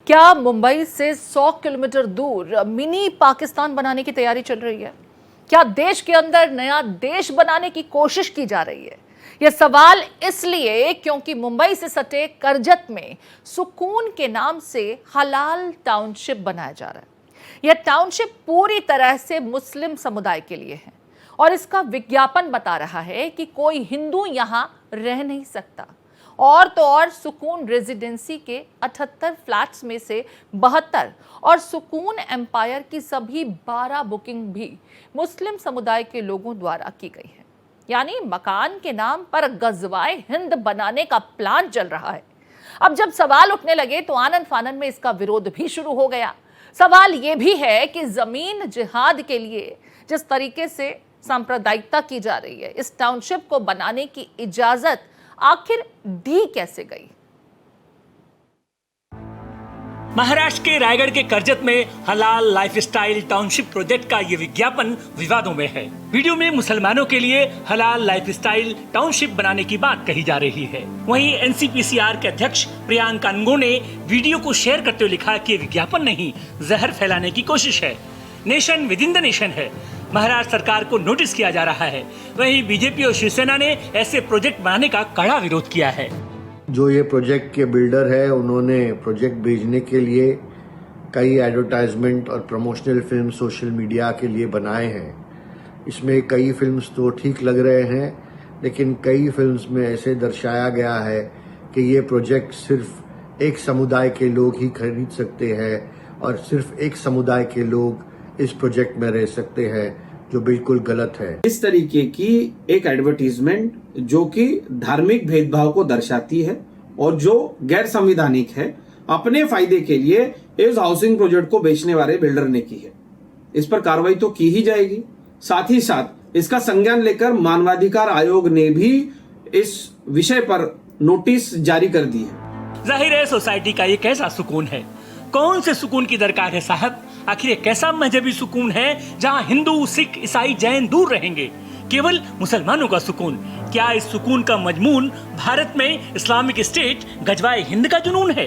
क्या मुंबई से 100 किलोमीटर दूर मिनी पाकिस्तान बनाने की तैयारी चल रही है? क्या देश के अंदर नया देश बनाने की कोशिश की जा रही है? यह सवाल इसलिए क्योंकि मुंबई से सटे करजत में सुकून के नाम से हलाल टाउनशिप बनाया जा रहा है। यह टाउनशिप पूरी तरह से मुस्लिम समुदाय के लिए है और इसका विज्ञापन बता रहा है कि कोई हिंदू यहां रह नहीं सकता। और तो और सुकून रेजिडेंसी के 78 फ्लैट्स में से 72 और सुकून एम्पायर की सभी 12 बुकिंग भी मुस्लिम समुदाय के लोगों द्वारा की गई है। यानी मकान के नाम पर गजवाए हिंद बनाने का प्लान चल रहा है। अब जब सवाल उठने लगे तो आनन फानन में इसका विरोध भी शुरू हो गया। सवाल यह भी है कि जमीन जिहाद के लिए जिस तरीके से सांप्रदायिकता की जा रही है, इस टाउनशिप को बनाने की इजाजत आखिर दी कैसे गई? महाराष्ट्र के रायगढ़ के करजत में हलाल लाइफस्टाइल टाउनशिप प्रोजेक्ट का ये विज्ञापन विवादों में है। वीडियो में मुसलमानों के लिए हलाल लाइफस्टाइल टाउनशिप बनाने की बात कही जा रही है। वहीं एनसीपीसीआर के अध्यक्ष प्रियांक कानगो ने वीडियो को शेयर करते हुए लिखा कि विज्ञापन नहीं, जहर फैलाने की कोशिश है। Nation with in the nation है। महाराष्ट्र सरकार को नोटिस किया जा रहा है। वहीं बीजेपी और शिवसेना ने ऐसे प्रोजेक्ट बनाने का कड़ा विरोध किया है। जो ये प्रोजेक्ट के बिल्डर है, उन्होंने प्रोजेक्ट भेजने के लिए कई एडवर्टाइजमेंट और प्रमोशनल फिल्म सोशल मीडिया के लिए बनाए हैं। इसमें कई फिल्म्स तो ठीक लग रहे हैं, लेकिन कई फिल्म्स में ऐसे दर्शाया गया है कि ये प्रोजेक्ट सिर्फ एक समुदाय के लोग ही खरीद सकते हैं और सिर्फ एक समुदाय के लोग इस प्रोजेक्ट में रह सकते हैं, जो बिल्कुल गलत है। इस तरीके की एक एडवर्टीजमेंट जो कि धार्मिक भेदभाव को दर्शाती है और जो गैर संवैधानिक है, अपने फायदे के लिए इस हाउसिंग प्रोजेक्ट को बेचने वाले बिल्डर ने की है। इस पर कार्रवाई तो की ही जाएगी। साथ ही साथ इसका संज्ञान लेकर मानवाधिकार आयोग ने भी इस विषय पर नोटिस जारी कर दी है। जाहिर है सोसाइटी का ये कैसा सुकून है? कौन से सुकून की दरकार है साहब? आखिर कैसा मजहबी सुकून है जहां हिंदू, सिख, ईसाई, जैन दूर रहेंगे, केवल मुसलमानों का सुकून? क्या इस सुकून का मजमून भारत में इस्लामिक स्टेट गजवाए हिंद का जुनून है?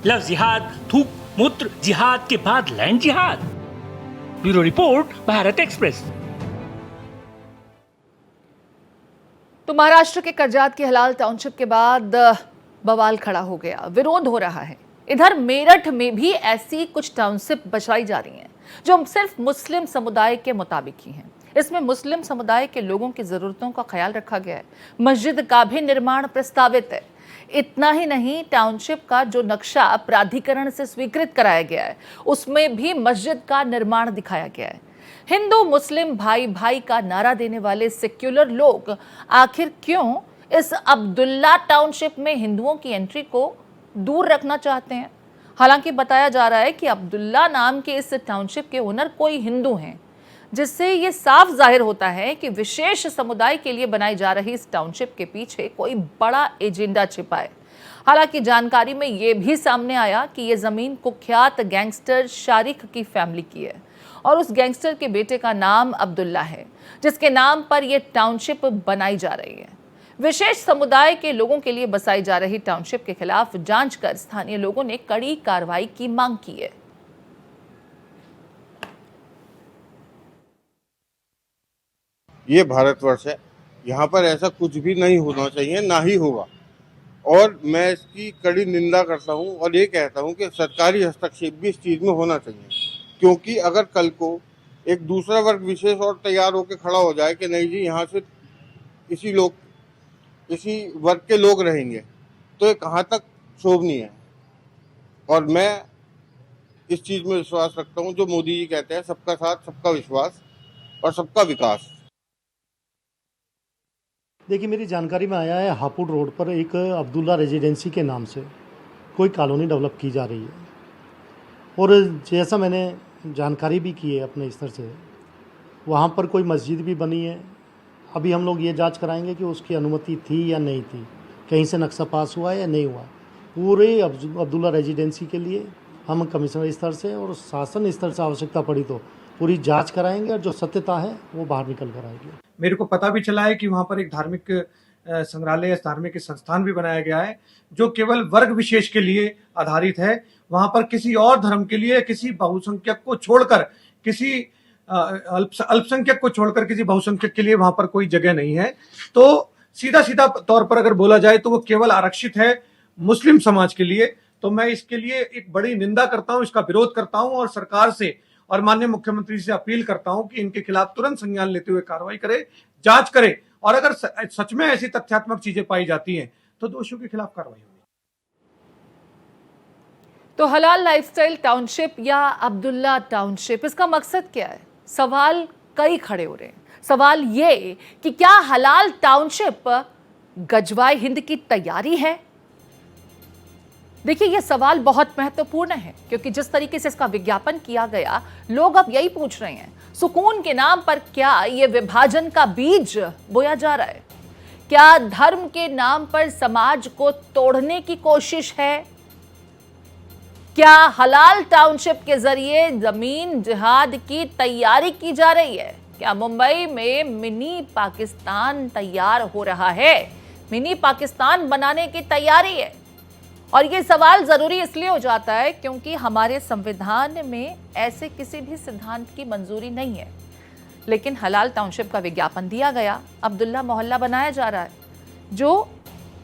लफ्ज जिहाद, थूक मूत्र जिहाद के बाद लैंड जिहाद। Bureau report, Bharat express. तो महाराष्ट्र के करजात की हलाल टाउनशिप के बाद बवाल खड़ा हो गया, विरोध हो रहा है। इधर मेरठ में भी ऐसी कुछ टाउनशिप बसाई जा रही हैं जो सिर्फ मुस्लिम समुदाय के मुताबिक ही हैं। इसमें मुस्लिम समुदाय के लोगों की जरूरतों का ख्याल रखा गया है। मस्जिद का भी निर्माण प्रस्तावित है। इतना ही नहीं, टाउनशिप का जो नक्शा प्राधिकरण से स्वीकृत कराया गया है, उसमें भी मस्जिद का निर्माण दिखाया गया है। हिंदू मुस्लिम भाई भाई का नारा देने वाले सेक्युलर लोग आखिर क्यों इस अब्दुल्ला टाउनशिप में हिंदुओं की एंट्री को दूर रखना चाहते हैं? हालांकि बताया जा रहा है कि अब्दुल्ला नाम के इस टाउनशिप के ओनर कोई हिंदू हैं, जिससे ये साफ जाहिर होता है कि विशेष समुदाय के लिए बनाई जा रही इस टाउनशिप के पीछे कोई बड़ा एजेंडा छिपा है। हालांकि जानकारी में ये भी सामने आया कि ये जमीन कुख्यात गैंगस्टर शारिक की फैमिली की है और उस गैंगस्टर के बेटे का नाम अब्दुल्ला है, जिसके नाम पर यह टाउनशिप बनाई जा रही है। विशेष समुदाय के लोगों के लिए बसाई जा रही टाउनशिप के खिलाफ जांच कर स्थानीय लोगों ने कड़ी कार्रवाई की मांग की है। ये भारतवर्ष है, यहाँ पर ऐसा कुछ भी नहीं होना चाहिए, ना ही होगा। और मैं इसकी कड़ी निंदा करता हूँ और ये कहता हूँ कि सरकारी हस्तक्षेप भी इस चीज़ में होना चाहिए, क्योंकि अगर कल को एक दूसरा वर्ग विशेष और तैयार होकर खड़ा हो जाए कि नहीं जी यहाँ से इसी वर्ग के लोग रहेंगे, तो ये कहाँ तक शोभनीय है। और मैं इस चीज़ में विश्वास रखता हूँ जो मोदी जी कहते हैं, सबका साथ, सबका विश्वास और सबका विकास। देखिए, मेरी जानकारी में आया है हापुड़ रोड पर एक अब्दुल्ला रेजिडेंसी के नाम से कोई कॉलोनी डेवलप की जा रही है और जैसा मैंने जानकारी भी की है अपने स्तर से, वहाँ पर कोई मस्जिद भी बनी है। अभी हम लोग ये जांच कराएंगे कि उसकी अनुमति थी या नहीं थी, कहीं से नक्शा पास हुआ है या नहीं हुआ। पूरे अब्दुल्ला रेजिडेंसी के लिए हम कमिश्नर स्तर से और शासन स्तर से आवश्यकता पड़ी तो पूरी जांच कराएंगे और जो सत्यता है वो बाहर निकल कर आएगी। मेरे को पता भी चला है कि वहाँ पर एक धार्मिक संग्रहालय, धार्मिक संस्थान भी बनाया गया है जो केवल वर्ग विशेष के लिए आधारित है वहां पर किसी और धर्म के लिए, किसी बहुसंख्यक को छोड़कर, किसी अल्पसंख्यक को छोड़कर किसी बहुसंख्यक के लिए वहां पर कोई जगह नहीं है। तो सीधा सीधा तौर पर अगर बोला जाए तो वो केवल आरक्षित है मुस्लिम समाज के लिए। तो मैं इसके लिए एक बड़ी निंदा करता हूं, इसका विरोध करता हूं और सरकार से और माननीय मुख्यमंत्री से अपील करता हूं कि इनके खिलाफ तुरंत संज्ञान लेते हुए कार्रवाई करे, जांच करे, और अगर सच में ऐसी तथ्यात्मक चीजें पाई जाती हैं तो दोषियों के खिलाफ कार्रवाई होगी। तो हलाल लाइफस्टाइल टाउनशिप या अब्दुल्ला टाउनशिप, इसका मकसद क्या है? सवाल कई खड़े हो रहे हैं। सवाल ये कि क्या हलाल टाउनशिप गजवाए हिंद की तैयारी है? देखिए, यह सवाल बहुत महत्वपूर्ण है क्योंकि जिस तरीके से इसका विज्ञापन किया गया, लोग अब यही पूछ रहे हैं, सुकून के नाम पर क्या यह विभाजन का बीज बोया जा रहा है? क्या धर्म के नाम पर समाज को तोड़ने की कोशिश है? क्या हलाल टाउनशिप के जरिए जमीन जिहाद की तैयारी की जा रही है? क्या मुंबई में मिनी पाकिस्तान तैयार हो रहा है? मिनी पाकिस्तान बनाने की तैयारी है। और ये सवाल जरूरी इसलिए हो जाता है क्योंकि हमारे संविधान में ऐसे किसी भी सिद्धांत की मंजूरी नहीं है। लेकिन हलाल टाउनशिप का विज्ञापन दिया गया, अब्दुल्ला मोहल्ला बनाया जा रहा है, जो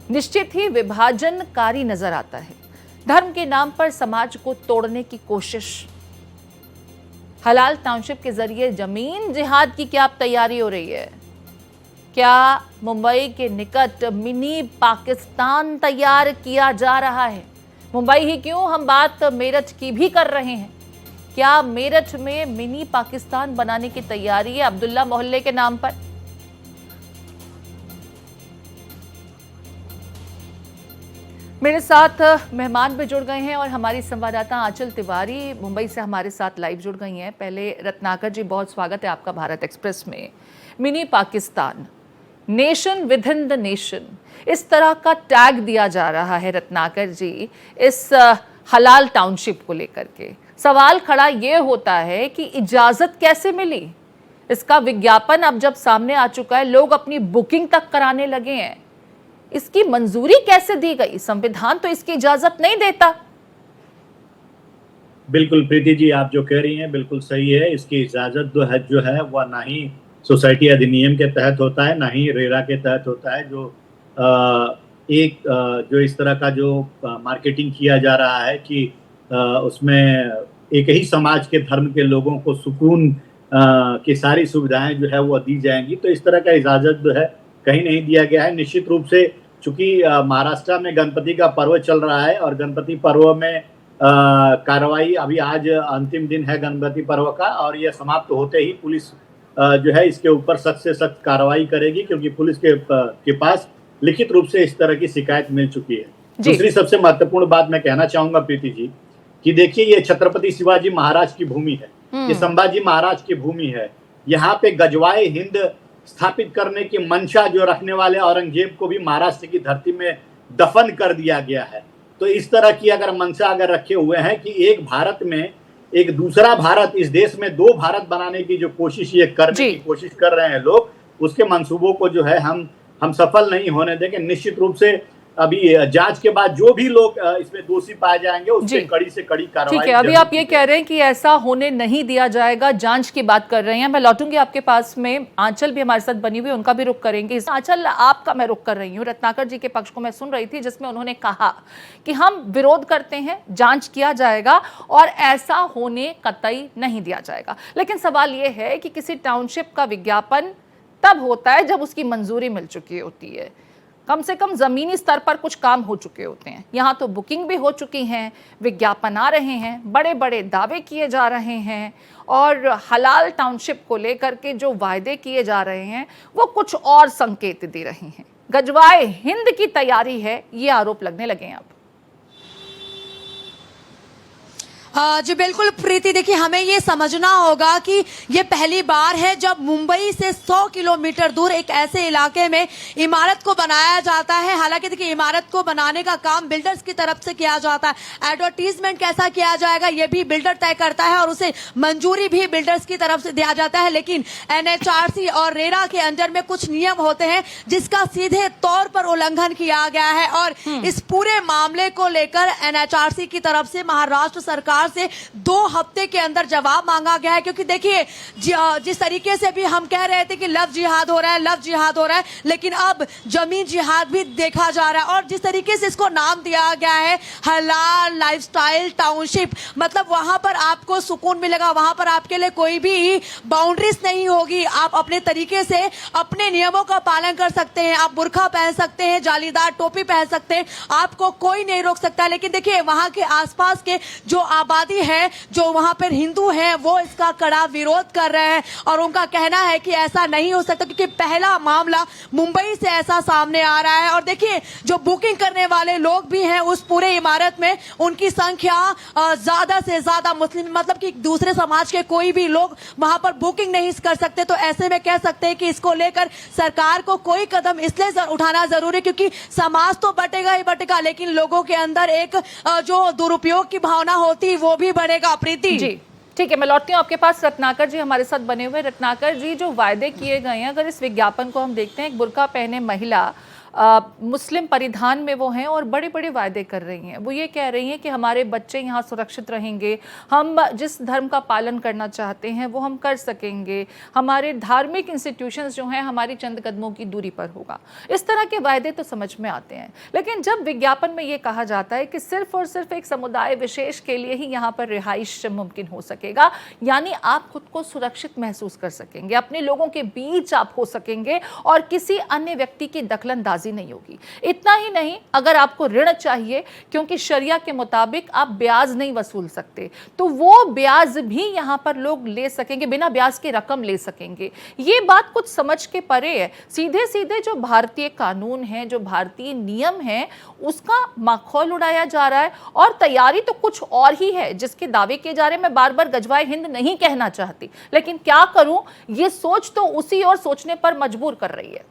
निश्चित ही विभाजनकारी नजर आता है। धर्म के नाम पर समाज को तोड़ने की कोशिश। हलाल टाउनशिप के जरिए जमीन जिहाद की क्या तैयारी हो रही है? क्या मुंबई के निकट मिनी पाकिस्तान तैयार किया जा रहा है? मुंबई ही क्यों, हम बात मेरठ की भी कर रहे हैं। क्या मेरठ में मिनी पाकिस्तान बनाने की तैयारी है अब्दुल्ला मोहल्ले के नाम पर? मेरे साथ मेहमान भी जुड़ गए हैं और हमारी संवाददाता आंचल तिवारी मुंबई से हमारे साथ लाइव जुड़ गई हैं। पहले रत्नाकर जी, बहुत स्वागत है आपका भारत एक्सप्रेस में। Mini Pakistan, nation with in the nation, इस तरह का टैग दिया जा रहा है रत्नाकर जी इस हलाल टाउनशिप को लेकर के। सवाल खड़ा ये होता है कि इजाजत कैसे मिली? इसका विज्ञापन अब जब सामने आ चुका है, लोग अपनी बुकिंग तक कराने लगे हैं, इसकी मंजूरी कैसे दी गई? संविधान तो इसकी इजाजत नहीं देता। बिल्कुल प्रीति जी, आप जो कह रही हैं बिल्कुल सही है। इसकी इजाजत जो है वह ना ही सोसाइटी अधिनियम के तहत होता है, ना ही रेरा के तहत होता है। जो इस तरह का जो मार्केटिंग किया जा रहा है कि उसमें एक ही समाज के धर्म के लोगों को सुकून की सारी सुविधाएं जो है वो दी जाएंगी, तो इस तरह का इजाजत जो है कहीं नहीं दिया गया है। निश्चित रूप से चूंकि महाराष्ट्र में गणपति का पर्व चल रहा है और गणपति पर्व में कार्रवाई, अभी आज अंतिम दिन है गणपति पर्व का, और यह समाप्त होते ही पुलिस जो है इसके ऊपर सख्त से सख्त कार्रवाई करेगी, क्योंकि पुलिस के पास लिखित रूप से इस तरह की शिकायत मिल चुकी है। दूसरी सबसे महत्वपूर्ण बात मैं कहना चाहूंगा प्रीति जी कि देखिए, ये छत्रपति शिवाजी महाराज की भूमि है, ये संभाजी महाराज की भूमि है। यहाँ पे गजवाए हिंद स्थापित करने की मंशा जो रखने वाले औरंगजेब को भी महाराष्ट्र की धरती में दफन कर दिया गया है। तो इस तरह की अगर मंशा अगर रखे हुए हैं कि एक भारत में एक दूसरा भारत, इस देश में दो भारत बनाने की जो कोशिश ये करने की कोशिश कर रहे हैं लोग, उसके मंसूबों को जो है हम सफल नहीं होने देंगे। निश्चित रूप से अभी जांच के बाद जो भी लोग इसमें दोषी पाए जाएंगे उससे कड़ी से कड़ी कार्रवाई। ठीक है, अभी आप ये कह रहे हैं कि ऐसा होने नहीं दिया जाएगा, जांच की बात कर रहे हैं। मैं लौटूंगी आपके पास में, आंचल भी हमारे साथ बनी हुई, उनका भी रुख करेंगे। आंचल, आपका मैं रुख कर रही हूँ। रत्नाकर जी के पक्ष को मैं सुन रही थी जिसमें उन्होंने कहा कि हम विरोध करते हैं, जांच किया जाएगा और ऐसा होने कतई नहीं दिया जाएगा। लेकिन सवाल ये है कि किसी टाउनशिप का विज्ञापन तब होता है जब उसकी मंजूरी मिल चुकी होती है, कम से कम जमीनी स्तर पर कुछ काम हो चुके होते हैं। यहाँ तो बुकिंग भी हो चुकी हैं, विज्ञापन आ रहे हैं, बड़े बड़े दावे किए जा रहे हैं और हलाल टाउनशिप को लेकर के जो वायदे किए जा रहे हैं वो कुछ और संकेत दे रहे हैं। गजवाए हिंद की तैयारी है, ये आरोप लगने लगे हैं अब। जी बिल्कुल प्रीति, देखिए हमें ये समझना होगा कि ये पहली बार है जब मुंबई से 100 किलोमीटर दूर एक ऐसे इलाके में इमारत को बनाया जाता है। हालांकि देखिए इमारत को बनाने का काम बिल्डर्स की तरफ से किया जाता है, एडवर्टीजमेंट कैसा किया जाएगा ये भी बिल्डर तय करता है और उसे मंजूरी भी बिल्डर्स की तरफ से दिया जाता है। लेकिन NHRC और रेरा के अंडर में कुछ नियम होते हैं जिसका सीधे तौर पर उल्लंघन किया गया है और इस पूरे मामले को लेकर NHRC की तरफ से महाराष्ट्र सरकार से 2 हफ्ते के अंदर जवाब मांगा गया है। क्योंकि देखिए जिस तरीके से भी हम कह रहे थे कि लव जिहाद हो रहा है, लव जिहाद हो रहा है, लेकिन अब जमीन जिहाद भी देखा जा रहा है। और जिस तरीके से इसको नाम दिया गया है हलाल लाइफस्टाइल टाउनशिप, मतलब वहां पर आपको सुकून मिलेगा, वहां पर आपके लिए कोई भी बाउंड्रीज नहीं होगी। आप अपने तरीके से अपने नियमों का पालन कर सकते हैं, आप बुर्का पहन सकते हैं, जालीदार टोपी पहन सकते हैं, आपको कोई नहीं रोक सकता। लेकिन देखिए वहां के आसपास के जो आबादी है, जो वहां पर हिंदू हैं, वो इसका कड़ा विरोध कर रहे हैं और उनका कहना है कि ऐसा नहीं हो सकता क्योंकि पहला मामला मुंबई से ऐसा सामने आ रहा है। और देखिए जो बुकिंग करने वाले लोग भी हैं उस पूरे इमारत में, उनकी संख्या ज्यादा से ज्यादा मुस्लिम, मतलब कि दूसरे समाज के कोई भी लोग वहां पर बुकिंग नहीं कर सकते। तो ऐसे में कह सकते हैं कि इसको लेकर सरकार को कोई कदम इसलिए उठाना जरूरी है क्योंकि समाज तो बटेगा ही बटेगा, लेकिन लोगों के अंदर एक जो दुरुपयोग की भावना होती वो भी बढ़ेगा। प्रीति जी ठीक है, मैं लौटती हूँ आपके पास। रत्नाकर जी हमारे साथ बने हुए। रत्नाकर जी, जो वायदे किए गए हैं, अगर इस विज्ञापन को हम देखते हैं, एक बुर्का पहने महिला मुस्लिम परिधान में वो हैं और बड़े बड़े वायदे कर रही हैं। वो ये कह रही हैं कि हमारे बच्चे यहाँ सुरक्षित रहेंगे, हम जिस धर्म का पालन करना चाहते हैं वो हम कर सकेंगे, हमारे धार्मिक इंस्टीट्यूशंस जो हैं हमारी चंद कदमों की दूरी पर होगा। इस तरह के वायदे तो समझ में आते हैं, लेकिन जब विज्ञापन में ये कहा जाता है कि सिर्फ और सिर्फ एक समुदाय विशेष के लिए ही यहाँ पर रिहाइश मुमकिन हो सकेगा, यानी आप खुद को सुरक्षित महसूस कर सकेंगे, अपने लोगों के बीच आप हो सकेंगे और किसी अन्य व्यक्ति की दखलंदाजी नहीं होगी। इतना ही नहीं, अगर आपको ऋण चाहिए क्योंकि शरिया के मुताबिक आप ब्याज नहीं वसूल सकते, तो वो ब्याज भी यहां पर लोग ले सकेंगे, बिना ब्याज की रकम ले सकेंगे। ये बात कुछ समझ के परे है। सीधे सीधे जो भारतीय कानून है, जो भारतीय नियम है, उसका माखौल उड़ाया जा रहा है और तैयारी तो कुछ और ही है जिसके दावे किए जा रहे हैं। मैं बार बार गजवाए हिंद नहीं कहना चाहती, लेकिन क्या करूं, ये सोच तो उसी और सोचने पर मजबूर कर रही है।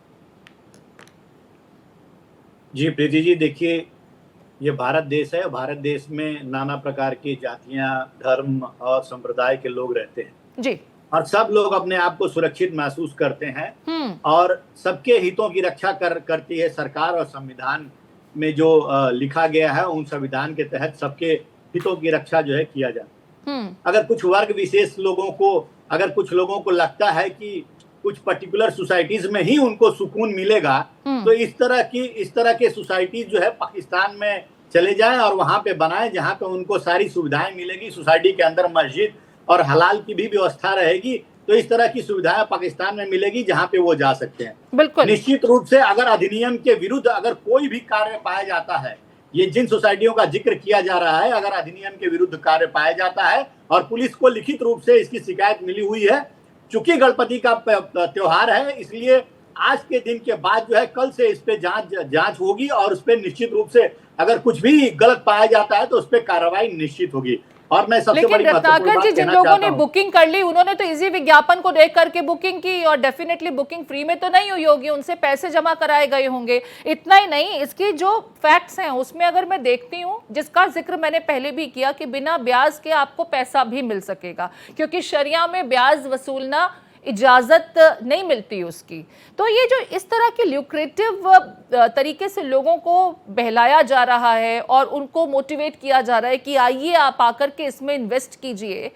जी प्रीति जी, देखिए ये भारत देश है। भारत देश में नाना प्रकार की जातियां, धर्म और संप्रदाय के लोग रहते हैं जी, और सब लोग अपने आप को सुरक्षित महसूस करते हैं और सबके हितों की रक्षा करती है सरकार। और संविधान में जो लिखा गया है उन संविधान के तहत सबके हितों की रक्षा जो है किया जाता है। अगर कुछ वर्ग विशेष लोगों को, अगर कुछ लोगों को लगता है कि कुछ पर्टिकुलर सोसाइटीज में ही उनको सुकून मिलेगा, तो इस तरह के सोसाइटीज जो है पाकिस्तान में चले जाएं और वहां पे बनाएं जहां पे उनको सारी सुविधाएं मिलेगी। सोसाइटी के अंदर मस्जिद और हलाल की भी व्यवस्था रहेगी, तो इस तरह की सुविधाएं पाकिस्तान में मिलेगी जहां पे वो जा सकते हैं। बिल्कुल निश्चित रूप से अगर अधिनियम के विरुद्ध अगर कोई भी कार्य पाया जाता है, ये जिन सोसाइटियों का जिक्र किया जा रहा है, अगर अधिनियम के विरुद्ध कार्य पाया जाता है और पुलिस को लिखित रूप से इसकी शिकायत मिली हुई है, चूंकि गणपति का त्योहार है इसलिए आज के दिन के बाद जो है कल से इस पे जांच होगी और उस पे निश्चित रूप से अगर कुछ भी गलत पाया जाता है तो उस पे कार्रवाई निश्चित होगी। और मैं सबसे बड़ी रत्नाकर जी, जिन लोगों ने बुकिंग कर ली उन्होंने तो इसी विज्ञापन को देख करके बुकिंग की और डेफिनेटली बुकिंग फ्री में तो नहीं हुई होगी, उनसे पैसे जमा कराए गए होंगे। इतना ही नहीं, इसकी जो फैक्ट्स हैं उसमें अगर मैं देखती हूँ, जिसका जिक्र मैंने पहले भी किया कि बिना ब्याज के आपको पैसा भी मिल सकेगा, क्योंकि शरिया में ब्याज वसूलना इजाजत नहीं मिलती उसकी। तो ये जो इस तरह के ल्यूक्रेटिव तरीके से लोगों को बहलाया जा रहा है और उनको मोटिवेट किया जा रहा है कि आइए आप आकर के इसमें इन्वेस्ट कीजिए,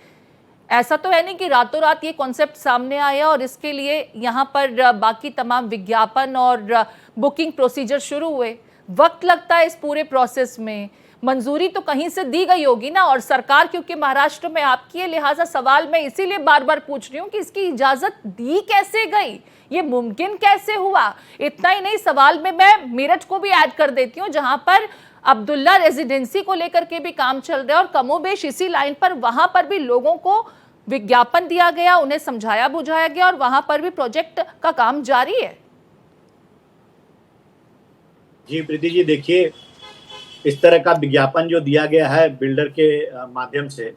ऐसा तो है नहीं कि रातों रात ये कॉन्सेप्ट सामने आया और इसके लिए यहाँ पर बाकी तमाम विज्ञापन और बुकिंग प्रोसीजर शुरू हुए। वक्त लगता है इस पूरे प्रोसेस में, मंजूरी तो कहीं से दी गई होगी ना, और सरकार क्योंकि महाराष्ट्र में आपकी है, लिहाजा सवाल मैं इसीलिए बार बार पूछ रही हूँ कि इसकी इजाजत दी कैसे गई, ये मुमकिन कैसे हुआ। इतना ही नहीं, सवाल में मैं मेरठ को भी ऐड कर देती हूँ जहां पर अब्दुल्ला रेजिडेंसी को लेकर के भी काम चल रहा है और कमोबेश इसी लाइन पर वहां पर भी लोगों को विज्ञापन दिया गया, उन्हें समझाया बुझाया गया और वहां पर भी प्रोजेक्ट का काम जारी है। जी प्रीति जी, देखिए इस तरह का विज्ञापन जो दिया गया है बिल्डर के माध्यम से,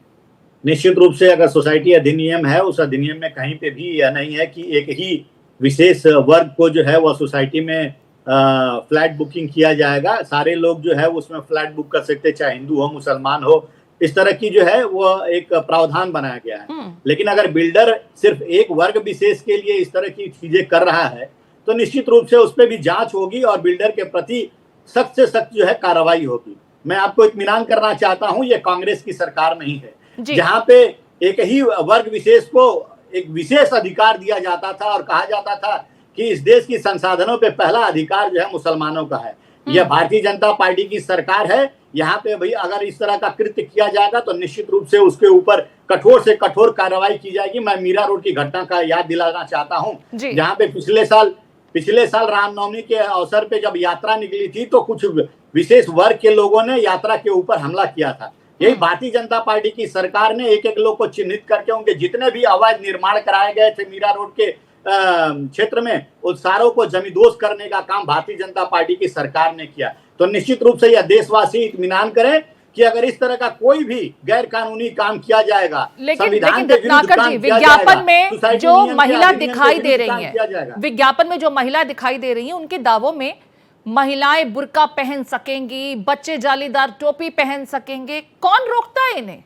निश्चित रूप से अगर सोसाइटी अधिनियम है, उस अधिनियम में कहीं पे भी यह नहीं है कि एक ही विशेष वर्ग को जो है वह सोसाइटी में फ्लैट बुकिंग किया जाएगा। सारे लोग जो है उसमें फ्लैट बुक कर सकते, चाहे हिंदू हो मुसलमान हो, इस तरह की जो है वो एक प्रावधान बनाया गया है। लेकिन अगर बिल्डर सिर्फ एक वर्ग विशेष के लिए इस तरह की चीजें कर रहा है तो निश्चित रूप से उस पर भी जांच होगी और बिल्डर के प्रति सख्त से सख्त जो है कार्रवाई होगी। मैं आपको इत्मीनान करना चाहता हूं, ये कांग्रेस की सरकार नहीं है जहां पे एक ही वर्ग विशेष को एक विशेष अधिकार दिया जाता था और कहा जाता था कि इस देश की संसाधनों पे पहला अधिकार जो है मुसलमानों का है। यह भारतीय जनता पार्टी की सरकार है। यहाँ पे भाई अगर इस तरह का कृत्य किया जाएगा तो निश्चित रूप से उसके ऊपर कठोर से कठोर कार्रवाई की जाएगी। मैं मीरा रोड की घटना का याद दिलाना चाहता हूँ, जहाँ पे पिछले साल रामनवमी के अवसर पे जब यात्रा निकली थी तो कुछ विशेष वर्ग के लोगों ने यात्रा के ऊपर हमला किया था। यही भारतीय जनता पार्टी की सरकार ने एक एक लोग को चिन्हित करके उनके जितने भी अवैध निर्माण कराए गए थे मीरा रोड के क्षेत्र में, उन सारों को जमींदोज करने का काम भारतीय जनता पार्टी की सरकार ने किया। तो निश्चित रूप से यह देशवासी इत्मीनान करें कि अगर इस तरह का कोई भी गैर कानूनी काम किया जाएगा, लेकिन रत्नाकर जी, विज्ञापन में जो महिला दिखाई दे रही है, विज्ञापन में जो महिला दिखाई दे रही है, उनके दावों में महिलाएं बुर्का पहन सकेंगी, बच्चे जालीदार टोपी पहन सकेंगे। कौन रोकता है इन्हें?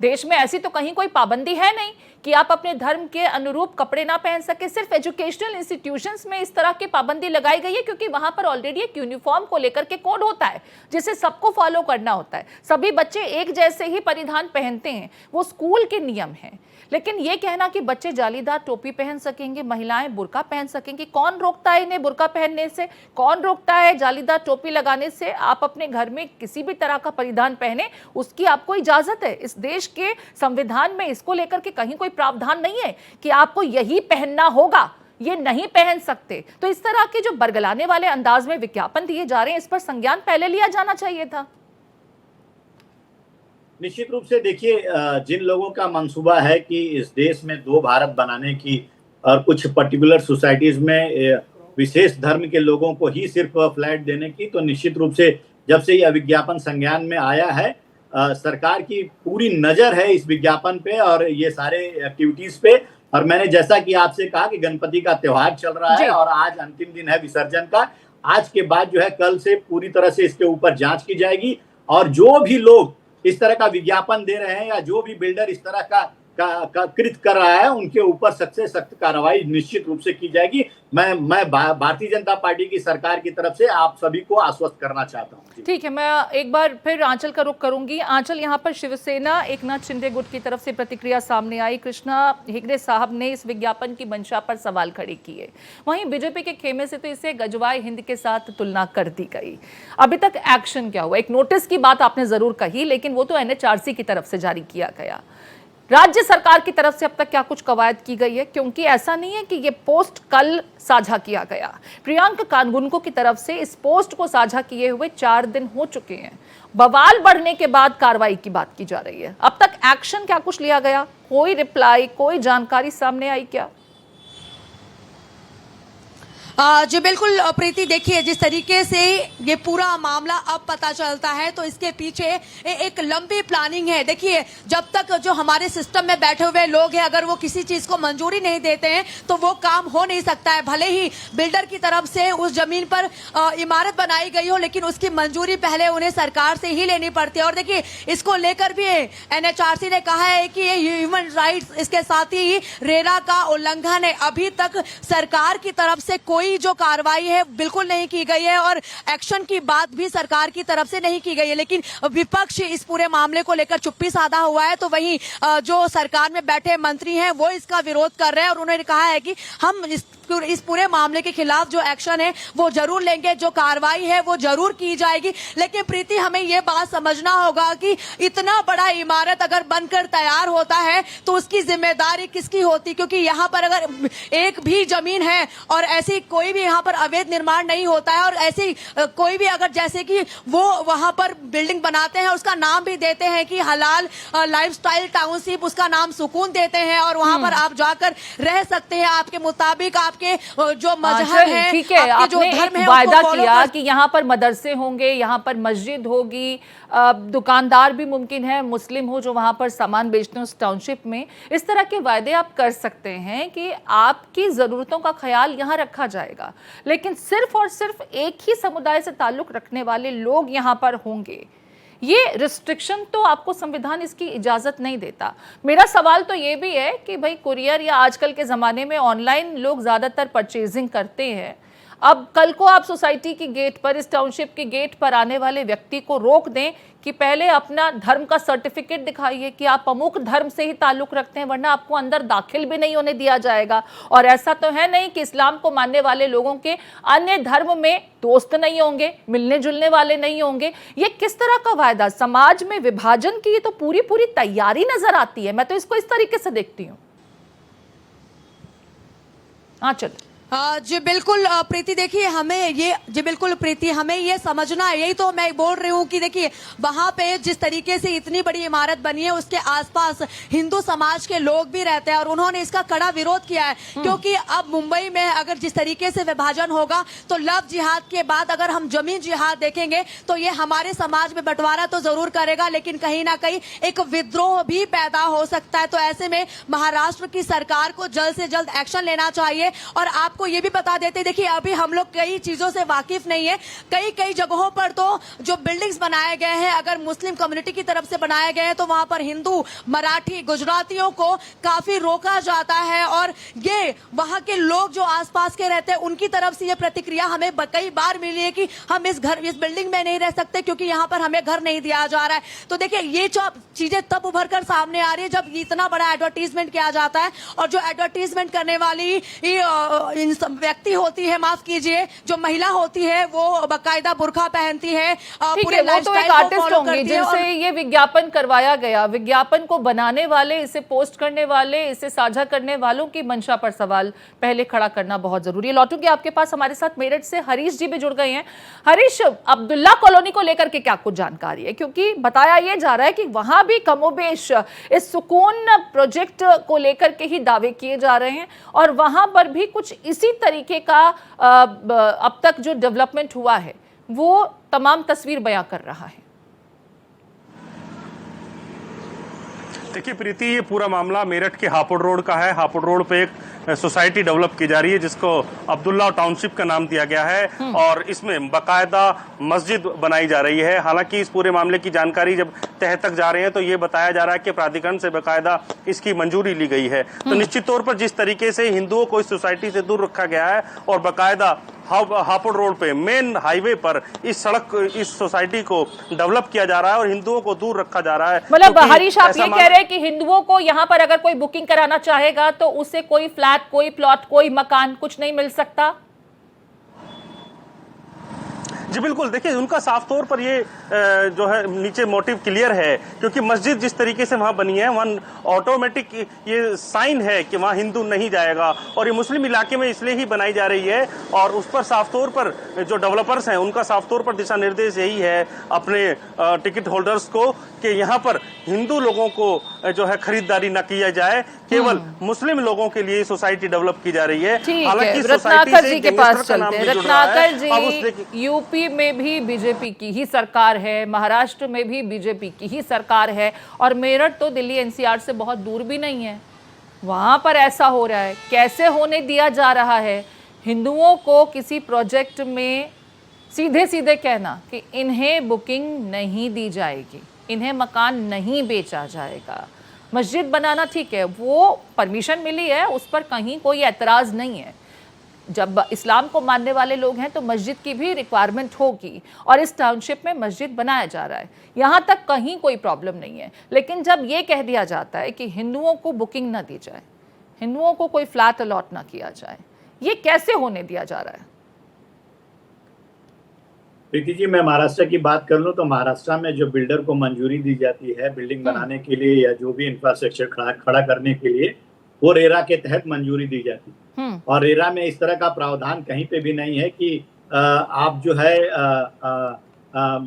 देश में ऐसी तो कहीं कोई पाबंदी है नहीं कि आप अपने धर्म के अनुरूप कपड़े ना पहन सके। सिर्फ एजुकेशनल इंस्टीट्यूशंस में इस तरह की पाबंदी लगाई गई है क्योंकि वहां पर ऑलरेडी एक यूनिफॉर्म को लेकर के कोड होता है जिसे सबको फॉलो करना होता है। सभी बच्चे एक जैसे ही परिधान पहनते हैं, वो स्कूल के नियम हैं। लेकिन ये कहना कि बच्चे जालीदार टोपी पहन सकेंगे, महिलाएं बुर्का पहन सकेंगी, कौन रोकता है इन्हें बुर्का पहनने से? कौन रोकता है जालीदार टोपी लगाने से? आप अपने घर में किसी भी तरह का परिधान पहने, उसकी आपको इजाजत है। इस देश के संविधान में इसको लेकर के कहीं कोई प्रावधान नहीं है कि आपको यही पहनना होगा, ये नहीं पहन सकते। तो इस तरह के जो बरगलाने वाले अंदाज में विज्ञापन दिए जा रहे हैं, इस पर संज्ञान पहले लिया जाना चाहिए था। निश्चित रूप से देखिए, जिन लोगों का मंसूबा है कि इस देश में दो भारत बनाने की और कुछ पर्टिकुलर सोसाइटीज में विशेष धर्म के लोगों को ही सिर्फ फ्लैट देने की, तो निश्चित रूप से जब से यह विज्ञापन संज्ञान में आया है, सरकार की पूरी नजर है इस विज्ञापन पे और ये सारे एक्टिविटीज पे। और मैंने जैसा कि आपसे कहा कि गणपति का त्योहार चल रहा है और आज अंतिम दिन है विसर्जन का। आज के बाद जो है कल से पूरी तरह से इसके ऊपर जांच की जाएगी और जो भी लोग इस तरह का विज्ञापन दे रहे हैं या जो भी बिल्डर इस तरह का कृत कर रहा है, उनके ऊपर सख्त से सख्त कार्रवाई निश्चित रूप से की जाएगी। मैं भारतीय जनता पार्टी की सरकार की तरफ से आप सभी को आश्वस्त करना चाहता हूं। ठीक है, मैं एक बार फिर आंचल का रुख करूंगी। आंचल, यहाँ पर शिवसेना एकनाथ शिंदे गुट की तरफ से प्रतिक्रिया सामने आई। कृष्णा हेगड़े साहब ने इस विज्ञापन की मंशा पर सवाल खड़े किए। वहीं बीजेपी के खेमे से तो इसे गजवाए हिंद के साथ तुलना कर दी गई। अभी तक एक्शन क्या हुआ? एक नोटिस की बात आपने जरूर कही, लेकिन वो तो NHRC की तरफ से जारी किया गया। राज्य सरकार की तरफ से अब तक क्या कुछ कवायद की गई है? क्योंकि ऐसा नहीं है कि ये पोस्ट कल साझा किया गया। प्रियंक कानगुनको की तरफ से इस पोस्ट को साझा किए हुए 4 दिन हो चुके हैं। बवाल बढ़ने के बाद कार्रवाई की बात की जा रही है। अब तक एक्शन क्या कुछ लिया गया? कोई रिप्लाई, कोई जानकारी सामने आई क्या? जी बिल्कुल प्रीति, देखिए जिस तरीके से ये पूरा मामला अब पता चलता है तो इसके पीछे एक लंबी प्लानिंग है। देखिए, जब तक जो हमारे सिस्टम में बैठे हुए लोग हैं, अगर वो किसी चीज को मंजूरी नहीं देते हैं तो वो काम हो नहीं सकता है। भले ही बिल्डर की तरफ से उस जमीन पर इमारत बनाई गई हो, लेकिन उसकी मंजूरी पहले उन्हें सरकार से ही लेनी पड़ती है। और देखिए, इसको लेकर भी NHRC ने कहा है कि ये ह्यूमन राइट्स, इसके साथ ही रेरा का उल्लंघन है। अभी तक सरकार की तरफ से कोई जो कार्रवाई है बिल्कुल नहीं की गई है और एक्शन की बात भी सरकार की तरफ से नहीं की गई है। लेकिन विपक्ष इस पूरे मामले को लेकर चुप्पी साधा हुआ है, तो वहीं जो सरकार में बैठे मंत्री हैं वो इसका विरोध कर रहे हैं और उन्होंने कहा है कि हम इस पूरे मामले के खिलाफ जो एक्शन है वो जरूर लेंगे, जो कार्रवाई है वो जरूर की जाएगी। लेकिन प्रीति, हमें ये बात समझना होगा कि इतना बड़ा इमारत अगर बनकर तैयार होता है तो उसकी जिम्मेदारी किसकी होती? क्योंकि यहाँ पर अगर एक भी जमीन है और ऐसी कोई भी यहाँ पर अवैध निर्माण नहीं होता है। और ऐसी कोई भी अगर जैसे कि वो वहां पर बिल्डिंग बनाते हैं, उसका नाम भी देते हैं कि हलाल लाइफस्टाइल टाउनशिप, उसका नाम सुकून देते हैं और वहां पर आप जाकर रह सकते हैं आपके मुताबिक, आपके जो मजहब है, ठीक है, आपके जो आपने धर्म एक है वायदा उसको follow किया कर- कि यहाँ पर मदरसे होंगे, यहाँ पर मस्जिद होगी, दुकानदार भी मुमकिन है मुस्लिम हो जो वहाँ पर सामान बेचते हैं उस टाउनशिप में। इस तरह के वायदे आप कर सकते हैं कि आपकी ज़रूरतों का ख्याल यहाँ रखा जाएगा, लेकिन सिर्फ और सिर्फ एक ही समुदाय से ताल्लुक़ रखने वाले लोग यहाँ पर होंगे, ये रिस्ट्रिक्शन तो आपको संविधान इसकी इजाज़त नहीं देता। मेरा सवाल तो ये भी है कि भाई कुरियर या आजकल के ज़माने में ऑनलाइन लोग ज़्यादातर परचेजिंग करते हैं। अब कल को आप सोसाइटी की गेट पर, इस टाउनशिप की गेट पर आने वाले व्यक्ति को रोक दें कि पहले अपना धर्म का सर्टिफिकेट दिखाइए कि आप अमुक धर्म से ही ताल्लुक़ रखते हैं, वरना आपको अंदर दाखिल भी नहीं होने दिया जाएगा। और ऐसा तो है नहीं कि इस्लाम को मानने वाले लोगों के अन्य धर्म में दोस्त नहीं होंगे, मिलने जुलने वाले नहीं होंगे। ये किस तरह का वायदा, समाज में विभाजन की तो पूरी पूरी तैयारी नजर आती है। मैं तो इसको इस तरीके से देखती हूँ। हाँ चल जी बिल्कुल प्रीति, देखिए हमें ये, जी बिल्कुल प्रीति, हमें ये समझना है, यही तो मैं बोल रही हूँ कि देखिए वहां पे जिस तरीके से इतनी बड़ी इमारत बनी है उसके आसपास हिंदू समाज के लोग भी रहते हैं और उन्होंने इसका कड़ा विरोध किया है। क्योंकि अब मुंबई में अगर जिस तरीके से विभाजन होगा तो लव जिहाद के बाद अगर हम जमीन जिहाद देखेंगे तो ये हमारे समाज में बंटवारा तो जरूर करेगा, लेकिन कहीं ना कहीं एक विद्रोह भी पैदा हो सकता है। तो ऐसे में महाराष्ट्र की सरकार को जल्द से जल्द एक्शन लेना चाहिए। और आपको ये भी बता देते, देखिए अभी हम लोग कई चीजों से वाकिफ नहीं है, कई जगहों पर तो जो बिल्डिंग्स बनाए गए हैं अगर मुस्लिम कम्युनिटी की तरफ से बनाए गए हैं तो वहां पर हिंदू, मराठी, गुजरातियों को काफी रोका जाता है। और ये वहां के लोग जो आसपास के रहते हैं उनकी तरफ से ये प्रतिक्रिया हमें कई बार मिली है कि हम इस बिल्डिंग में नहीं रह सकते क्योंकि यहाँ पर हमें घर नहीं दिया जा रहा है। तो देखिए ये जो चीजें तब उभर कर सामने आ रही है जब इतना बड़ा एडवर्टीजमेंट किया जाता है और जो एडवर्टीजमेंट करने वाली व्यक्ति होती है, माफ कीजिए, जो महिला होती है वो बाकायदा बुर्का पहनती है, पूरे वो तो एक आर्टिस्ट होंगे जिनसे ये विज्ञापन करवाया गया। विज्ञापन को बनाने वाले, इसे पोस्ट करने वाले, इसे साझा करने वालों की मंशा पर सवाल पहले खड़ा करना बहुत जरूरी है। लौटूंगी आपके पास, हमारे साथ मेरठ से हरीश जी भी जुड़ गए हैं। हरीश, अब्दुल्ला कॉलोनी को लेकर के क्या कुछ जानकारी है? क्योंकि बताया यह जा रहा है कि वहां भी कमोबेश इस सुकून प्रोजेक्ट को लेकर के ही दावे किए जा रहे हैं और वहां पर भी कुछ इसी तरीके का अब तक जो डेवलपमेंट हुआ है वो तमाम तस्वीर बयां कर रहा है। देखिए प्रीति, ये पूरा मामला मेरठ के हापुड़ रोड का है। हापुड़ रोड पे एक सोसाइटी डेवलप की जा रही है जिसको अब्दुल्ला टाउनशिप का नाम दिया गया है और इसमें बाकायदा मस्जिद बनाई जा रही है। हालांकि इस पूरे मामले की जानकारी जब तह तक जा रहे हैं तो ये बताया जा रहा है कि प्राधिकरण से बाकायदा इसकी मंजूरी ली गई है। तो निश्चित तौर पर जिस तरीके से हिंदुओं को इस सोसाइटी से दूर रखा गया है और बाकायदा हापुड़ रोड पे मेन हाईवे पर इस सड़क, इस सोसाइटी को डेवलप किया जा रहा है और हिंदुओं को दूर रखा जा रहा है। मतलब हरीश, आप ये कह रहे हैं कि हिंदुओं को यहाँ पर अगर कोई बुकिंग कराना चाहेगा तो उसे कोई फ्लैट, कोई प्लॉट, कोई मकान कुछ नहीं मिल सकता? जी बिल्कुल, देखिए उनका साफ तौर पर ये जो है नीचे मोटिव क्लियर है क्योंकि मस्जिद जिस तरीके से वहां बनी है वहां ऑटोमेटिक ये साइन है कि वहां हिंदू नहीं जाएगा और ये मुस्लिम इलाके में इसलिए ही बनाई जा रही है। और उस पर साफ तौर पर जो डेवलपर्स हैं उनका साफ तौर पर दिशा निर्देश यही है अपने टिकट होल्डर्स को कि यहाँ पर हिंदू लोगों को जो है खरीदारी न किया जाए, केवल मुस्लिम लोगों के लिए सोसाइटी डेवलप की जा रही है। हालांकि रत्नाकर जी के पास चलते हैं। रत्नाकर जी, यूपी में भी बीजेपी की ही सरकार है, महाराष्ट्र में भी बीजेपी की ही सरकार है और मेरठ तो दिल्ली एनसीआर से बहुत दूर भी नहीं है। वहां पर ऐसा हो रहा है, कैसे होने दिया जा रहा है? हिंदुओं को किसी प्रोजेक्ट में सीधे सीधे कहना कि इन्हें बुकिंग नहीं दी जाएगी, इन्हें मकान नहीं बेचा जाएगा। मस्जिद बनाना ठीक है, वो परमिशन मिली है, उस पर कहीं कोई एतराज़ नहीं है। जब इस्लाम को मानने वाले लोग हैं तो मस्जिद की भी रिक्वायरमेंट होगी और इस टाउनशिप में मस्जिद बनाया जा रहा है, यहाँ तक कहीं कोई प्रॉब्लम नहीं है। लेकिन जब ये कह दिया जाता है कि हिंदुओं को बुकिंग ना दी जाए, हिंदुओं को कोई फ्लैट अलॉट ना किया जाए, ये कैसे होने दिया जा रहा है? प्रीति जी, मैं महाराष्ट्र की बात कर लूं तो महाराष्ट्र में जो बिल्डर को मंजूरी दी जाती है बिल्डिंग बनाने के लिए या जो भी इंफ्रास्ट्रक्चर खड़ा करने के लिए, वो रेरा के तहत मंजूरी दी जाती है। और रेरा में इस तरह का प्रावधान कहीं पे भी नहीं है कि आप जो है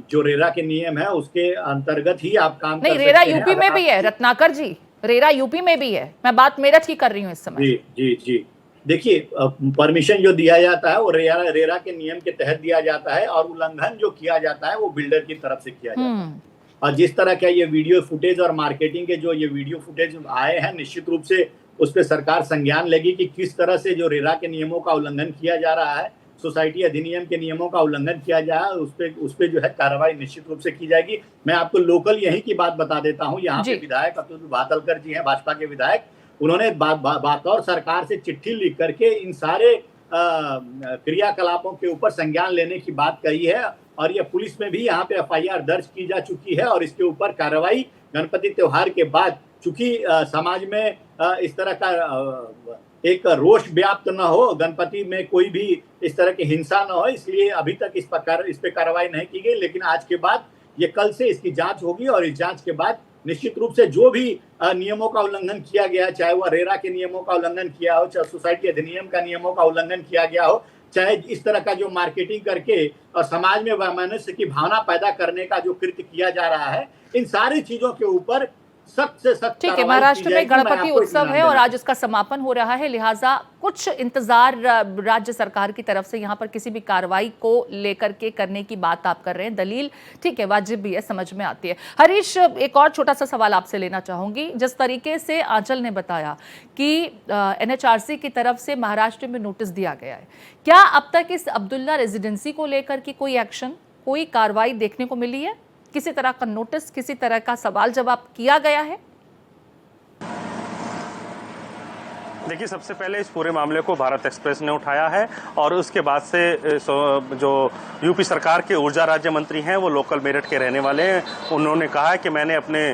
जो रेरा के नियम है उसके अंतर्गत ही आप काम नहीं, कर रेरा सकते हैं। यूपी में भी है रत्नाकर जी, रेरा यूपी में भी है। मैं बात मेरठ की कर रही हूँ इस समय। जी जी जी, देखिए परमिशन जो दिया जाता है वो रेरा के नियम के तहत दिया जाता है, और उल्लंघन जो किया जाता है वो बिल्डर की तरफ से किया जाता है। और जिस तरह का ये वीडियो फुटेज और मार्केटिंग के जो ये वीडियो फुटेज आए हैं, निश्चित रूप से उस पर सरकार संज्ञान लेगी कि किस तरह से जो रेरा के नियमों का उल्लंघन किया जा रहा है, सोसाइटी अधिनियम के नियमों का उल्लंघन किया जा रहा है, उस पे जो है कार्रवाई निश्चित रूप से की जाएगी। मैं आपको लोकल यहीं की बात बता देता हूँ। यहाँ पे विधायक अतुल भातलकर जी हैं, भाजपा के विधायक, उन्होंने बतौर सरकार से चिट्ठी लिख करके इन सारे क्रियाकलापों के ऊपर संज्ञान लेने की बात कही है, और ये पुलिस में भी यहाँ पे FIR दर्ज की जा चुकी है, और इसके ऊपर कार्रवाई गणपति त्योहार के बाद, चूंकि समाज में इस तरह का एक रोष व्याप्त न हो, गणपति में कोई भी इस तरह की हिंसा न हो, इसलिए अभी तक इस पे कार्रवाई नहीं की गई। लेकिन आज के बाद ये कल से इसकी जांच होगी, और इस जांच के बाद निश्चित रूप से जो भी नियमों का उल्लंघन किया गया, चाहे वह रेरा के नियमों का उल्लंघन किया हो, चाहे सोसाइटी अधिनियम का नियमों का उल्लंघन किया गया हो, चाहे इस तरह का जो मार्केटिंग करके और समाज में वैमनस्य की भावना पैदा करने का जो कृत्य किया जा रहा है, इन सारी चीजों के ऊपर सख्त से सख्त। ठीक है, महाराष्ट्र में गणपति उत्सव है और आज उसका समापन हो रहा है, लिहाजा कुछ इंतजार राज्य सरकार की तरफ से यहाँ पर किसी भी कार्रवाई को लेकर के करने की बात आप कर रहे हैं। दलील ठीक है, वाजिब भी है, समझ में आती है। हरीश, एक और छोटा सा सवाल आपसे लेना चाहूंगी। जिस तरीके से आंचल ने बताया कि NHRC की तरफ से महाराष्ट्र में नोटिस दिया गया है, क्या अब तक इस अब्दुल्ला रेजिडेंसी को लेकर के कोई एक्शन, कोई कार्रवाई देखने को मिली है? किसी तरह का नोटिस, किसी तरह का सवाल जवाब किया गया है? देखिए, सबसे पहले इस पूरे मामले को भारत एक्सप्रेस ने उठाया है, और उसके बाद से जो यूपी सरकार के ऊर्जा राज्य मंत्री हैं, वो लोकल मेरठ के रहने वाले हैं, उन्होंने कहा है कि मैंने अपने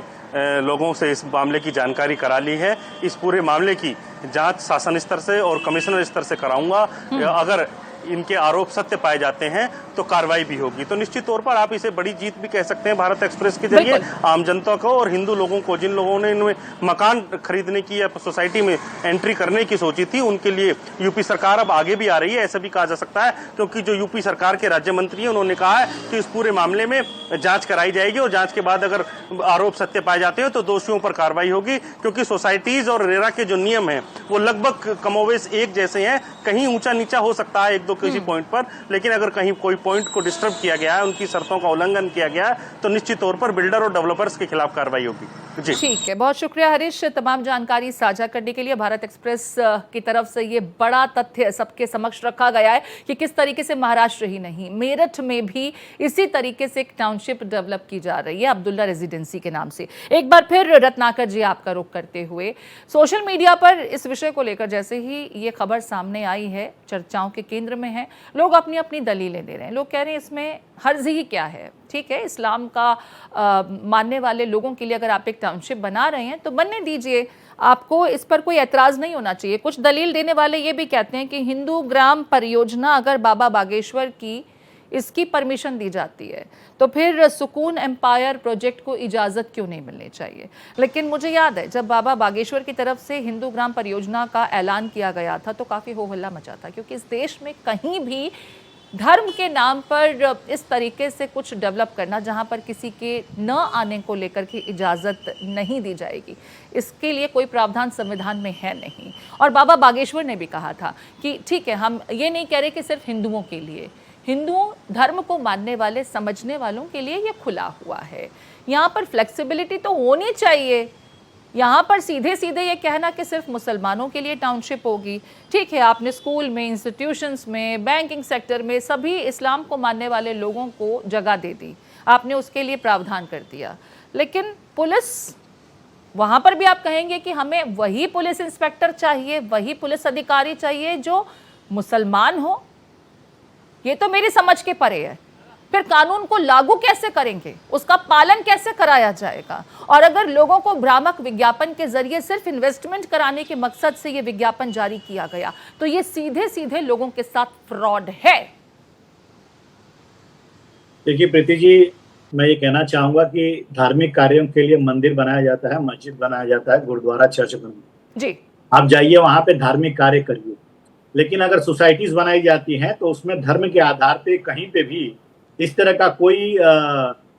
लोगों से इस मामले की जानकारी करा ली है। इस पूरे मामले की जांच शासन स्तर से और कमिश्नर स्तर से कराऊंगा। अगर इनके आरोप सत्य पाए जाते हैं तो कार्रवाई भी होगी। तो निश्चित तौर पर आप इसे बड़ी जीत भी कह सकते हैं भारत एक्सप्रेस के जरिए आम जनता को और हिंदू लोगों को, जिन लोगों ने इनमें मकान खरीदने की या सोसाइटी में एंट्री करने की सोची थी, उनके लिए यूपी सरकार अब आगे भी आ रही है, ऐसा भी कहा जा सकता है। क्योंकि जो यूपी सरकार के राज्य मंत्री हैं, उन्होंने कहा है कि इस पूरे मामले में जांच कराई जाएगी, और जांच के बाद अगर आरोप सत्य पाए जाते हैं तो दोषियों पर कार्रवाई होगी। क्योंकि सोसाइटीज और रेरा के जो नियम है वो लगभग कमोवेश एक जैसे हैं, कहीं ऊंचा नीचा हो सकता है एक दो किसी पॉइंट पर, लेकिन अगर कहीं कोई पॉइंट को डिस्टर्ब किया गया है, उनकी शर्तों का उल्लंघन किया गया है, तो निश्चित तौर पर बिल्डर और डेवलपर्स के खिलाफ कार्रवाई होगी। जी ठीक है, बहुत शुक्रिया हरीश तमाम जानकारी साझा करने के लिए। भारत एक्सप्रेस की तरफ से ये बड़ा तथ्य सबके समक्ष रखा गया है कि किस तरीके से महाराष्ट्र ही नहीं, मेरठ में भी इसी तरीके से एक टाउनशिप डेवलप की जा रही है अब्दुल्ला रेजिडेंसी के नाम से। एक बार फिर रत्नाकर जी आपका रुख करते हुए, सोशल मीडिया पर इस विषय को लेकर जैसे ही ये खबर सामने आई है, चर्चाओं के केंद्र में है, लोग अपनी अपनी दलीलें दे रहे हैं। लोग कह रहे हैं इसमें हर्ज ही क्या है, ठीक है, इस्लाम का मानने वाले लोगों के लिए अगर आप एक टाउनशिप बना रहे हैं तो बनने दीजिए, आपको इस पर कोई एतराज़ नहीं होना चाहिए। कुछ दलील देने वाले ये भी कहते हैं कि हिंदू ग्राम परियोजना अगर बाबा बागेश्वर की इसकी परमिशन दी जाती है तो फिर सुकून एम्पायर प्रोजेक्ट को इजाज़त क्यों नहीं मिलनी चाहिए। लेकिन मुझे याद है जब बाबा बागेश्वर की तरफ से हिंदू ग्राम परियोजना का ऐलान किया गया था तो काफ़ी हो हल्ला मचा था, क्योंकि इस देश में कहीं भी धर्म के नाम पर इस तरीके से कुछ डेवलप करना जहां पर किसी के न आने को लेकर के इजाज़त नहीं दी जाएगी, इसके लिए कोई प्रावधान संविधान में है नहीं। और बाबा बागेश्वर ने भी कहा था कि ठीक है, हम ये नहीं कह रहे कि सिर्फ हिंदुओं के लिए, हिंदुओं धर्म को मानने वाले समझने वालों के लिए ये खुला हुआ है। यहाँ पर फ्लेक्सिबिलिटी तो होनी चाहिए। यहाँ पर सीधे सीधे ये कहना कि सिर्फ मुसलमानों के लिए टाउनशिप होगी, ठीक है, आपने स्कूल में, इंस्टीट्यूशंस में, बैंकिंग सेक्टर में सभी इस्लाम को मानने वाले लोगों को जगह दे दी, आपने उसके लिए प्रावधान कर दिया। लेकिन पुलिस, वहाँ पर भी आप कहेंगे कि हमें वही पुलिस इंस्पेक्टर चाहिए, वही पुलिस अधिकारी चाहिए जो मुसलमान हो। ये तो मेरी समझ के परे है। फिर कानून को लागू कैसे करेंगे, उसका पालन कैसे कराया जाएगा? और अगर लोगों को भ्रामक विज्ञापन के जरिए सिर्फ इन्वेस्टमेंट कराने के मकसद से ये विज्ञापन जारी किया गया तो ये सीधे सीधे लोगों के साथ फ्रॉड है। देखिए प्रीति जी, मैं ये कहना चाहूंगा कि धार्मिक कार्यों के लिए मंदिर बनाया जाता है, मस्जिद बनाया जाता है, गुरुद्वारा, चर्च बनाया, जी, आप जाइए वहां पे धार्मिक कार्य करिए। लेकिन अगर सोसाइटीज बनाई जाती हैं तो उसमें धर्म के आधार पे कहीं पे भी इस तरह का कोई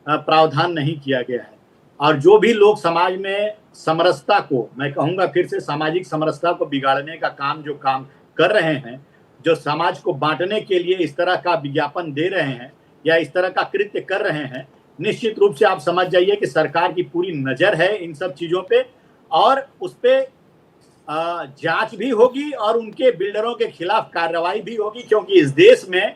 प्रावधान नहीं किया गया है। और जो भी लोग समाज में समरसता को, मैं कहूंगा फिर से, सामाजिक समरसता को बिगाड़ने का काम जो काम कर रहे हैं, जो समाज को बांटने के लिए इस तरह का विज्ञापन दे रहे हैं या इस तरह का कृत्य कर रहे हैं, निश्चित रूप से आप समझ जाइए कि सरकार की पूरी नजर है इन सब चीजों पे और उस पे जांच भी होगी और उनके बिल्डरों के खिलाफ कार्रवाई भी होगी, क्योंकि इस देश में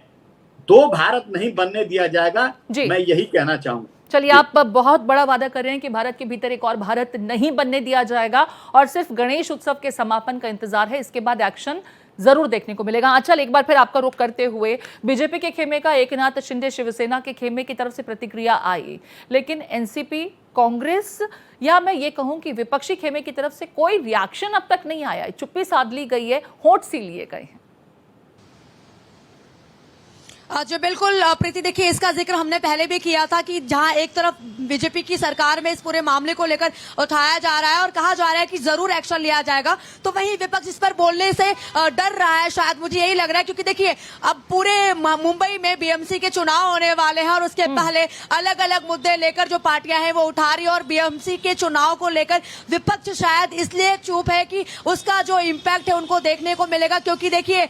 दो भारत नहीं बनने दिया जाएगा। मैं यही कहना चाहूंगा। चलिए, आप बहुत बड़ा वादा कर रहे हैं कि भारत के भीतर एक और भारत नहीं बनने दिया जाएगा और सिर्फ गणेश उत्सव के समापन का इंतजार है, इसके बाद एक्शन जरूर देखने को मिलेगा। आंचल, एक बार फिर आपका रुख करते हुए, बीजेपी के खेमे का एकनाथ शिंदे शिवसेना के खेमे की तरफ से प्रतिक्रिया आई, लेकिन एनसीपी, कांग्रेस या मैं ये कहूं कि विपक्षी खेमे की तरफ से कोई रिएक्शन अब तक नहीं आया है। चुप्पी साध ली गई है, होंठ सी लिए गए हैं। जो बिल्कुल प्रीति, देखिए इसका जिक्र हमने पहले भी किया था कि जहां एक तरफ बीजेपी की सरकार में इस पूरे मामले को लेकर उठाया जा रहा है और कहा जा रहा है कि जरूर एक्शन लिया जाएगा, तो वहीं विपक्ष इस पर बोलने से डर रहा है। शायद मुझे यही लग रहा है, क्योंकि देखिए अब पूरे मुंबई में बीएमसी के चुनाव होने वाले हैं और उसके पहले अलग अलग मुद्दे लेकर जो पार्टियां हैं वो उठा रही है और बीएमसी के चुनाव को लेकर विपक्ष शायद इसलिए चुप है कि उसका जो इम्पैक्ट है उनको देखने को मिलेगा। क्योंकि देखिए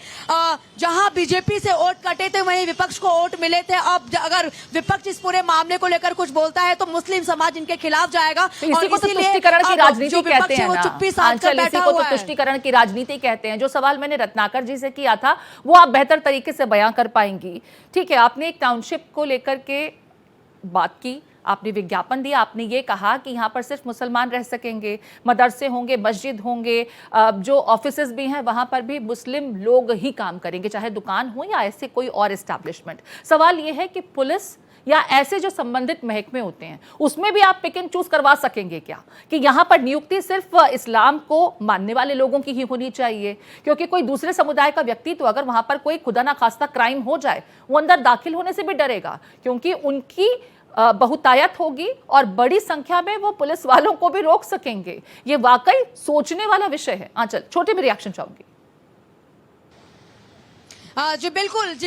जहां बीजेपी से वोट कटे थे वहीं विपक्ष को वोट मिले थे। अब अगर विपक्ष इस पूरे मामले को लेकर कुछ बोलता है तो मुस्लिम समाज इनके खिलाफ जाएगा। इसी को तो तुष्टीकरण की राजनीति कहते हैं ना, इसी को तो तुष्टीकरण की राजनीति कहते हैं। जो सवाल मैंने रत्नाकर जी से किया था वो आप बेहतर तरीके से बयां कर पाएंगी। ठीक है, आपने एक टाउनशिप को लेकर के बात की, आपने विज्ञापन दिया, आपने ये कहा कि यहाँ पर सिर्फ मुसलमान रह सकेंगे, मदरसे होंगे, मस्जिद होंगे, जो ऑफिसेज भी हैं वहाँ पर भी मुस्लिम लोग ही काम करेंगे, चाहे दुकान हो या ऐसे कोई और एस्टैब्लिशमेंट। सवाल ये है कि पुलिस या ऐसे जो संबंधित महकमे होते हैं उसमें भी आप पिक एंड चूज करवा सकेंगे क्या कि यहाँ पर नियुक्ति सिर्फ इस्लाम को मानने वाले लोगों की ही होनी चाहिए? क्योंकि कोई दूसरे समुदाय का व्यक्ति तो अगर वहाँ पर कोई खुदा ना खास्ता क्राइम हो जाए वो अंदर दाखिल होने से भी डरेगा, क्योंकि उनकी बहुतायत होगी और बड़ी संख्या में वो पुलिस वालों को भी रोक सकेंगे। ये वाकई सोचने वाला विषय है। आंचल, छोटे भी रिएक्शन चाहूंगी। जी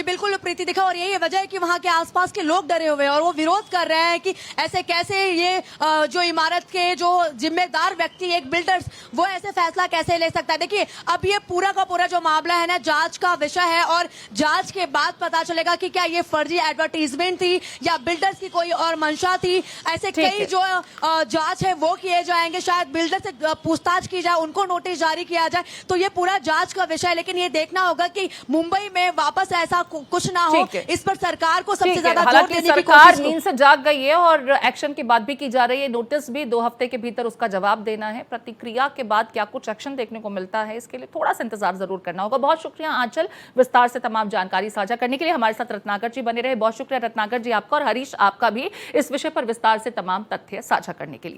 बिल्कुल प्रीति, देखा, और यही वजह है कि वहां के आसपास के लोग डरे हुए हैं और वो विरोध कर रहे हैं कि ऐसे कैसे ये जो इमारत के जो जिम्मेदार व्यक्ति, एक बिल्डर्स, वो ऐसे फैसला कैसे ले सकता है। देखिए अब ये पूरा का पूरा जो मामला है ना, जांच का विषय है और जांच के बाद पता चलेगा कि क्या ये फर्जी एडवर्टीजमेंट थी या बिल्डर्स की कोई और मंशा थी। ऐसे कई जो जांच है वो किए जाएंगे, शायद बिल्डर से पूछताछ की जाए, उनको नोटिस जारी किया जाए, तो ये पूरा जांच का विषय है। लेकिन ये देखना होगा कि मुंबई में वापस ऐसा कुछ ना हो, इस पर सरकार को सबसे ज्यादा जोर देने की कोशिश। सरकार नींद से जाग गई है और एक्शन की बात भी की जा रही है। नोटिस भी 2 हफ्ते के भीतर उसका जवाब देना है। प्रतिक्रिया के बाद क्या कुछ एक्शन देखने को मिलता है, इसके लिए थोड़ा सा इंतजार जरूर करना होगा। बहुत शुक्रिया आंचल, विस्तार से तमाम जानकारी साझा करने के लिए। हमारे साथ रत्नाकर जी बने रहे। बहुत शुक्रिया रत्नाकर जी आपका, और हरीश आपका भी, इस विषय पर विस्तार से तमाम तथ्य साझा करने के लिए।